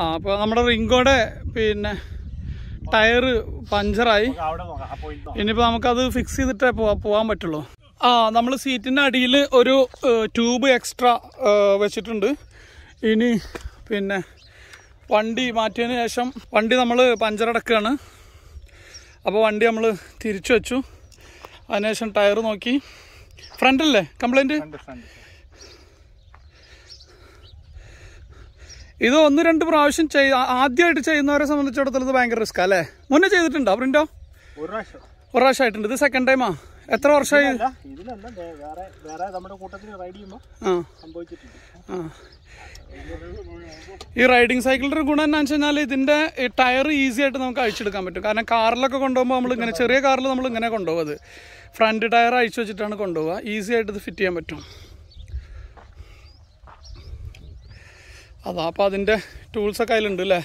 അപ്പോൾ നമ്മുടെ റിങ്കോടെ പിന്നെ ടയറ് പഞ്ചറായി. ഇനിയിപ്പോൾ നമുക്കത് ഫിക്സ് ചെയ്തിട്ടേ പോകാൻ പറ്റുള്ളൂ. നമ്മൾ സീറ്റിൻ്റെ അടിയിൽ ഒരു ട്യൂബ് എക്സ്ട്രാ വെച്ചിട്ടുണ്ട്. ഇനി പിന്നെ വണ്ടി മാറ്റിയതിന് ശേഷം വണ്ടി നമ്മൾ പഞ്ചറടക്കുകയാണ്. അപ്പോൾ വണ്ടി നമ്മൾ തിരിച്ചു വെച്ചു. അതിനുശേഷം ടയർ നോക്കി. ഫ്രണ്ടല്ലേ കംപ്ലൈൻറ്റ്? ഇത് 1-2 പ്രാവശ്യം ആദ്യമായിട്ട് ചെയ്യുന്നവരെ സംബന്ധിച്ചിടത്തോളം ഇത് ഭയങ്കര റിസ്ക് അല്ലേ? മുന്നേ ചെയ്തിട്ടുണ്ടോ പ്രിന്റോ? ഒരു പ്രാവശ്യം ആയിട്ടുണ്ട്. ഇത് സെക്കൻഡ് ടൈമാ? എത്ര വർഷമായി? ഈ റൈഡിങ് സൈക്കിളിൻ്റെ ഒരു ഗുണം എന്താണെന്ന് വെച്ച് കഴിഞ്ഞാൽ ഇതിൻ്റെ ടയർ ഈസി ആയിട്ട് നമുക്ക് അഴിച്ചെടുക്കാൻ പറ്റും. കാരണം കാറിലൊക്കെ കൊണ്ടുപോകുമ്പോൾ നമ്മൾ ഇങ്ങനെ ചെറിയ കാറിൽ നമ്മൾ ഇങ്ങനെ കൊണ്ടുപോകും. അത് ഫ്രണ്ട് ടയർ അഴിച്ചു വെച്ചിട്ടാണ് കൊണ്ടുപോകുക. ഈസി ആയിട്ട് ഇത് ഫിറ്റ് ചെയ്യാൻ പറ്റും. അപ്പോൾ അതിൻ്റെ ടൂൾസൊക്കെ അതിലുണ്ട് അല്ലേ?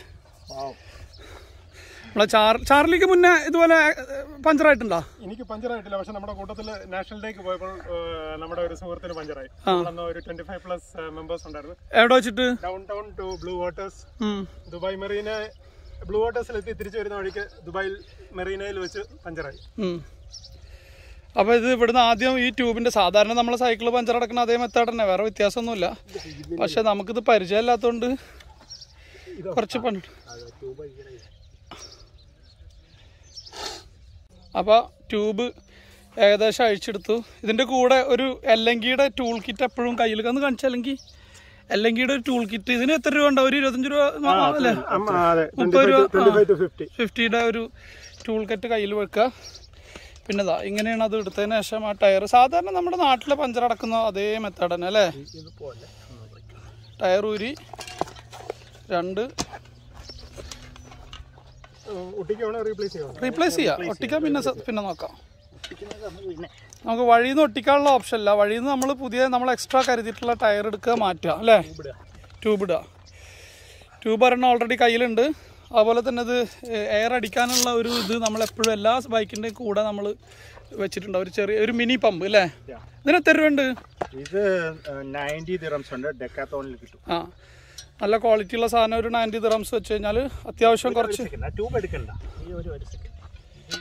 നമ്മളെ ചാർലിക്ക് മുന്നേ ഇതുപോലെ പഞ്ചറായിട്ടുണ്ടോ? എനിക്ക് പഞ്ചറായിട്ടില്ല. പക്ഷെ നമ്മുടെ കൂട്ടത്തിൽ നാഷണൽ ഡേക്ക് പോയപ്പോൾ നമ്മുടെ ഒരു സുഹൃത്തിന് പഞ്ചറായി. ഒരു 25+ മെമ്പേഴ്സ് ഉണ്ടായിരുന്നു. എവിടെ വെച്ചിട്ട്? Downtown to blue waters, Dubai Marina. Blue വാട്ടേഴ്സിലെത്തി തിരിച്ചു വരുന്ന വഴിക്ക് ദുബായ് മെറീനയിൽ വെച്ച് പഞ്ചറായി. അപ്പോൾ ഇത് ഇവിടുന്ന് ആദ്യം ഈ ട്യൂബിൻ്റെ സാധാരണ നമ്മളെ സൈക്കിൾ പഞ്ചർ അടക്കുന്ന അതേ മെത്തേഡ് തന്നെ, വേറെ വ്യത്യാസമൊന്നുമില്ല. പക്ഷെ നമുക്കിത് പരിചയമില്ലാത്തതുകൊണ്ട് കുറച്ച് പണി. അപ്പോൾ ട്യൂബ് ഏകദേശം അഴിച്ചെടുത്തു. ഇതിൻ്റെ കൂടെ ഒരു LNGയുടെ ടൂൾ കിറ്റ് എപ്പോഴും കയ്യിൽ കന്ന് കാണിച്ചാലെങ്കിൽ LNGയുടെ ഒരു ടൂൾ കിറ്റ്. ഇതിന് എത്ര രൂപ ഉണ്ടാവും? ഒരു 25 രൂപ അല്ലേ? 30 രൂപ 50യുടെ ഒരു ടൂൾ കിറ്റ് കയ്യിൽ വെക്കുക. പിന്നെ ഇങ്ങനെയാണ് അത് എടുത്തതിന് ശേഷം ആ ടയർ സാധാരണ നമ്മുടെ നാട്ടിലെ പഞ്ചർ അടക്കുന്ന അതേ മെത്തേഡ് തന്നെ അല്ലേ? ടയർ ഊരി 2 റീപ്ലേസ് ചെയ്യാം. ഒട്ടിക്കാൻ പിന്നെ നോക്കാം. നമുക്ക് വഴിയിൽ നിന്ന് ഒട്ടിക്കാനുള്ള ഓപ്ഷൻ ഇല്ല. വഴിയിൽ നിന്ന് നമ്മൾ എക്സ്ട്രാ കരുതിയിട്ടുള്ള ടയർ എടുക്കുക, മാറ്റുക അല്ലേ? ട്യൂബ് ഇടുക. ട്യൂബ് ഒരെണ്ണം ഓൾറെഡി കയ്യിലുണ്ട്. അതുപോലെ തന്നെ ഇത് എയർ അടിക്കാനുള്ള ഒരു ഇത് നമ്മളെപ്പോഴും എല്ലാ ബൈക്കിൻ്റെയും കൂടെ നമ്മൾ വെച്ചിട്ടുണ്ട്. ഒരു ചെറിയ മിനി പമ്പ് അല്ലേ? ഇതിന് എത്ര രൂപ ഉണ്ട്? ഇത് 90 ദിറംസ് ഉണ്ട്. ഡെക്കാത്തോണിൽ കിട്ടും. നല്ല ക്വാളിറ്റി ഉള്ള സാധനം. ഒരു 90 ദിറംസ് വെച്ച് കഴിഞ്ഞാൽ അത്യാവശ്യം കുറച്ച് ട്യൂബ് എടുക്കണ്ട. ഈ ഒരു സെക്കൻഡ്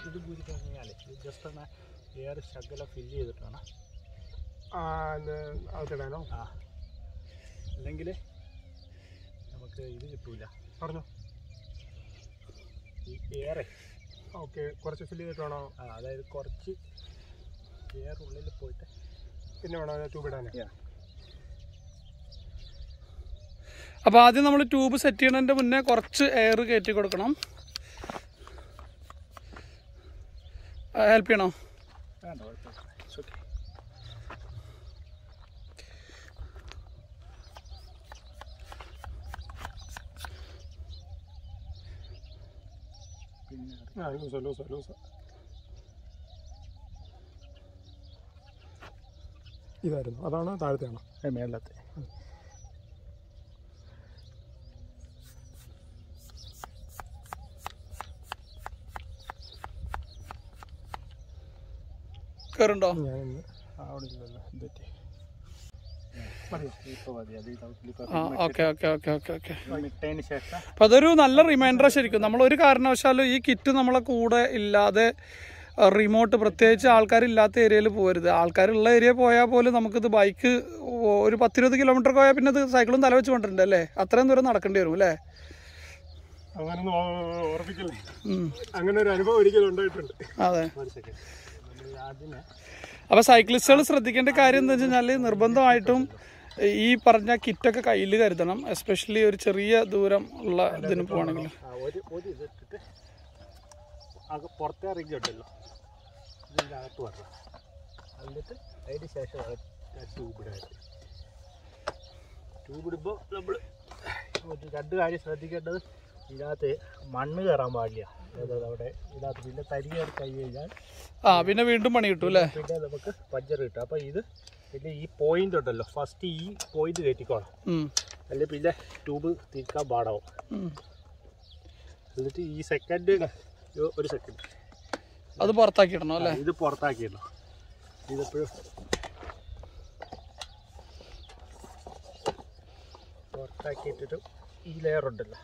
ഇത് കൂടി കഴിഞ്ഞാൽ ജസ്റ്റ് ഒന്ന് എയർ ശകലം ഫില്ല് ചെയ്തിട്ടാണ് അതിടാനോ? അല്ലെങ്കിൽ നമുക്ക് ഇത് കിട്ടൂല. പറഞ്ഞോ. ഈ എയർ ഓക്കെ കുറച്ച് ഫില്ല് ചെയ്തിട്ടാണോ? അതായത് കുറച്ച് എയർ ഉള്ളിൽ പോയിട്ട് പിന്നെ വേണം ട്യൂബ് ഇടാൻ. അപ്പോൾ ആദ്യം നമ്മൾ ട്യൂബ് സെറ്റ് ചെയ്യുന്നതിൻ്റെ മുന്നേ കുറച്ച് എയർ കയറ്റി കൊടുക്കണം. ഹെൽപ്പ് ചെയ്യണോ? ഇതായിരുന്നു. അതാണ് താഴത്തെയാണോ? മേളത്തെ. കയറുണ്ടോ? അപ്പൊ അതൊരു നല്ല റിമൈൻഡർ ശരിക്കും. നമ്മൾ ഒരു കാരണവശാലും ഈ കിറ്റ് നമ്മളെ കൂടെ ഇല്ലാതെ റിമോട്ട് പ്രത്യേകിച്ച് ആൾക്കാരില്ലാത്ത ഏരിയയിൽ പോകരുത്. ആൾക്കാരുള്ള ഏരിയ പോയാൽ പോലും നമുക്കിത് ബൈക്ക് ഒരു 10-20 കിലോമീറ്റർ പോയാൽ പിന്നെ ഇത് സൈക്കിളും തല വെച്ച് കൊണ്ടിട്ടുണ്ട് അല്ലേ? അത്രയും ദൂരം നടക്കേണ്ടി വരും അല്ലേ? അങ്ങനെ ഒരു അനുഭവം ഒരിക്കലും ഉണ്ടായിട്ടുണ്ട്. അതെ. അപ്പോൾ സൈക്ലിസ്റ്റുകൾ ശ്രദ്ധിക്കേണ്ട കാര്യം എന്താ വെച്ച് കഴിഞ്ഞാൽ നിർബന്ധമായിട്ടും ഈ പറഞ്ഞ കിറ്റൊക്കെ കയ്യിൽ കരുതണം. എസ്പെഷ്യലി ഒരു ചെറിയ ദൂരം ഉള്ള ഇതിന് പോകണമെങ്കിൽ. പുറത്തെ റിഗ് ഉണ്ടല്ലോ, ഇതിൻ്റെ അകത്ത് വരണം. എന്നിട്ട് അതിന് ശേഷം ട്യൂബ് ഇടുമ്പോൾ നമ്മൾ 2 കാര്യം ശ്രദ്ധിക്കേണ്ടത്. ഇതിനകത്ത് മണ്ണ് കയറാൻ പാടില്ല. അവിടെ ഇതിനകത്ത് പിന്നെ തരി കയറി കഴിഞ്ഞാൽ പിന്നെ വീണ്ടും പണി കിട്ടും അല്ലേ? പിന്നെ നമുക്ക് പഞ്ചർ കിട്ടും. അപ്പം ഇത് പിന്നെ ഈ പോയിന്റ് ഉണ്ടല്ലോ, ഫസ്റ്റ് ഈ പോയിന്റ് കയറ്റിക്കോണം. അല്ലെങ്കിൽ പിന്നെ ട്യൂബ് തിരിക്കാൻ പാടാവും. എന്നിട്ട് ഈ സെക്കൻഡ് ഒരു സെക്കൻഡ് അത് പുറത്താക്കിയിടണം അല്ലേ? ഇത് പുറത്താക്കിയിടണം. ഇതെപ്പോഴും പുറത്താക്കിയിട്ടിട്ട് ഈ ലെയർ ഉണ്ടല്ലോ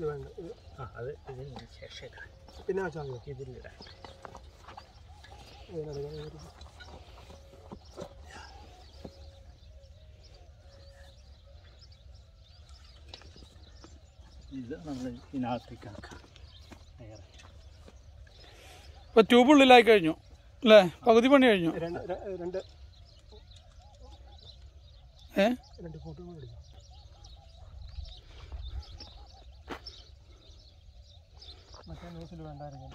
ഇത് വേണ്ട. അത് ഇതിന് ശേഷം പിന്നെ ഇതിലിടാം. ഇത് നമ്മൾ ഇതിനകത്തേക്ക് ആക്കാം. ഇപ്പൊ ട്യൂബ് ഉള്ളിലായി കഴിഞ്ഞു അല്ലേ? പകുതി പണി കഴിഞ്ഞു. രണ്ട് ഫോട്ടോ എടുക്കാം. മറ്റേ ന്യൂസിൽ വേണ്ടായിരുന്നു.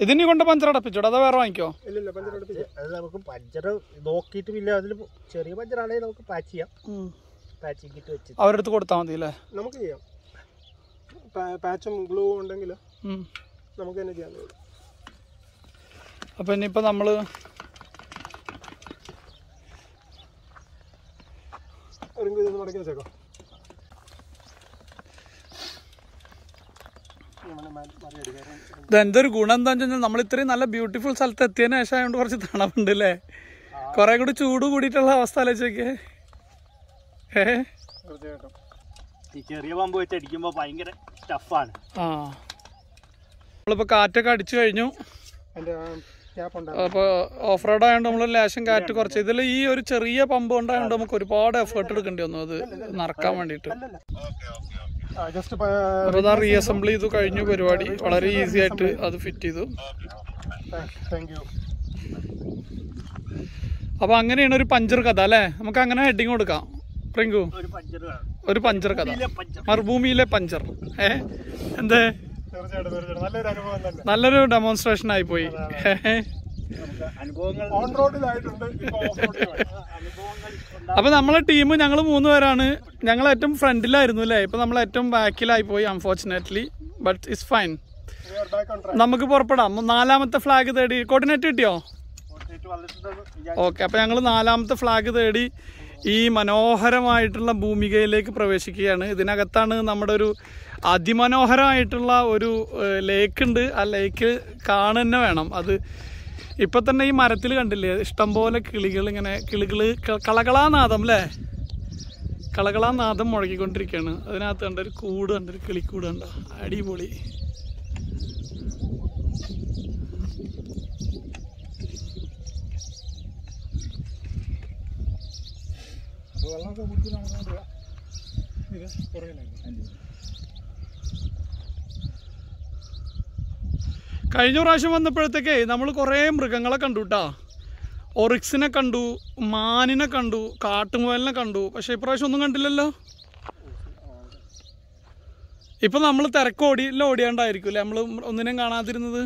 ഇതിനി കൊണ്ട് പഞ്ചർ അടപ്പിച്ചോട്ടോ, അതോ വേറെ വാങ്ങിക്കോ? ഇല്ല, പഞ്ചർ അടപ്പിച്ചു. അത് നമുക്ക് പഞ്ചർ നോക്കിയിട്ട് പിന്നെ അതിൽ ചെറിയ പഞ്ചറാണെങ്കിൽ നമുക്ക് പാച്ച് ചെയ്യാം. പാച്ചിങ് കിറ്റ് വെച്ച് അവരുടെ അടുത്ത് കൊടുത്താൽ മതി അല്ലേ? നമുക്ക് ചെയ്യാം. പാച്ചും ഗ്ലൂ ഉണ്ടെങ്കിൽ നമുക്ക് തന്നെ ചെയ്യാൻ കഴിയും. അപ്പം ഇനിയിപ്പോൾ നമ്മൾ മടക്കി വെച്ചേക്കോ. ഇതെന്തൊരു ഗുണം എന്താണെന്ന് വെച്ചാൽ നമ്മൾ ഇത്രയും നല്ല ബ്യൂട്ടിഫുൾ സ്ഥലത്ത് എത്തിയതിന് ശേഷം ആയതുകൊണ്ട് കുറച്ച് തണുപ്പുണ്ട് അല്ലേ? കുറെ കൂടി ചൂട് കൂടിയിട്ടുള്ള അവസ്ഥ ആലോചിച്ചൊക്കെ. ഈ ചെറിയ പമ്പ് വെച്ച് അടിക്കുമ്പോൾ ഭയങ്കര ടഫാണ്. നമ്മളിപ്പോൾ കാറ്റൊക്കെ അടിച്ചു കഴിഞ്ഞു. അപ്പോൾ ഓഫ് റോഡ് ആയതുകൊണ്ട് നമ്മൾ ലേശം കാറ്റ് കുറച്ച്. ഇതിൽ ഈ ഒരു ചെറിയ പമ്പ് കൊണ്ടായതുകൊണ്ട് നമുക്ക് ഒരുപാട് എഫേർട്ട് എടുക്കേണ്ടി വന്നു അത് നടക്കാൻ വേണ്ടിയിട്ട്. അപ്പോൾ അതാ റീഅസംബിൾ ചെയ്തു കഴിഞ്ഞു പരിപാടി. വളരെ ഈസി ആയിട്ട് അത് ഫിറ്റ് ചെയ്തു. അപ്പോൾ അങ്ങനെയാണ് ഒരു പഞ്ചർ കഥ അല്ലേ? നമുക്ക് അങ്ങനെ ഹെഡിങ് കൊടുക്കാം. പ്രിങ്കു, ഒരു പഞ്ചർ കഥ, മറുഭൂമിയിലെ പഞ്ചർ. എന്തേ, നല്ലൊരു ഡെമോൺസ്ട്രേഷൻ ആയി പോയി. അപ്പൊ നമ്മളെ ടീം ഞങ്ങൾ 3 പേരാണ്. ഞങ്ങൾ ഏറ്റവും ഫ്രണ്ടിലായിരുന്നു അല്ലേ? ഇപ്പൊ നമ്മൾ ഏറ്റവും ബാക്കിലായി പോയി അൺഫോർച്ചുനേറ്റ്ലി, ബട്ട് ഇറ്റ്സ് ഫൈൻ. നമുക്ക് പുറപ്പെടാം. 4ാമത്തെ ഫ്ലാഗ് തേടി. കോർഡിനേറ്റ് കിട്ടിയോ? ഓക്കെ, അപ്പൊ ഞങ്ങൾ 4ാമത്തെ ഫ്ലാഗ് തേടി ഈ മനോഹരമായിട്ടുള്ള ഭൂമികയിലേക്ക് പ്രവേശിക്കുകയാണ്. ഇതിനകത്താണ് നമ്മുടെ ഒരു അതിമനോഹരമായിട്ടുള്ള ഒരു ലേക്ക് ഉണ്ട്. ആ ലേക്ക് കാണുന്നെ വേണം. അത് ഇപ്പൊ തന്നെ ഈ മരത്തിൽ കണ്ടില്ലേ, ഇഷ്ടംപോലെ കിളികൾ ഇങ്ങനെ കളകളാനാദം അല്ലേ? കളകളാനാദം മുഴക്കിക്കൊണ്ടിരിക്കുകയാണ്. അതിനകത്ത് കണ്ട ഒരു കൂട് കണ്ട, ഒരു കിളിക്കൂട് കണ്ട, അടിപൊളി. കഴിഞ്ഞ പ്രാവശ്യം വന്നപ്പോഴത്തേക്കേ നമ്മൾ കുറേ മൃഗങ്ങളെ കണ്ടു കേട്ടോ. ഒറിക്സിനെ കണ്ടു, മാനിനെ കണ്ടു, കാട്ടുമുയലിനെ കണ്ടു. പക്ഷെ ഇപ്രാവശ്യം ഒന്നും കണ്ടില്ലല്ലോ. ഇപ്പൊ നമ്മൾ തിരക്ക് ഓടിയാണ്ടായിരിക്കും അല്ലേ നമ്മൾ ഒന്നിനെയും കാണാതിരുന്നത്?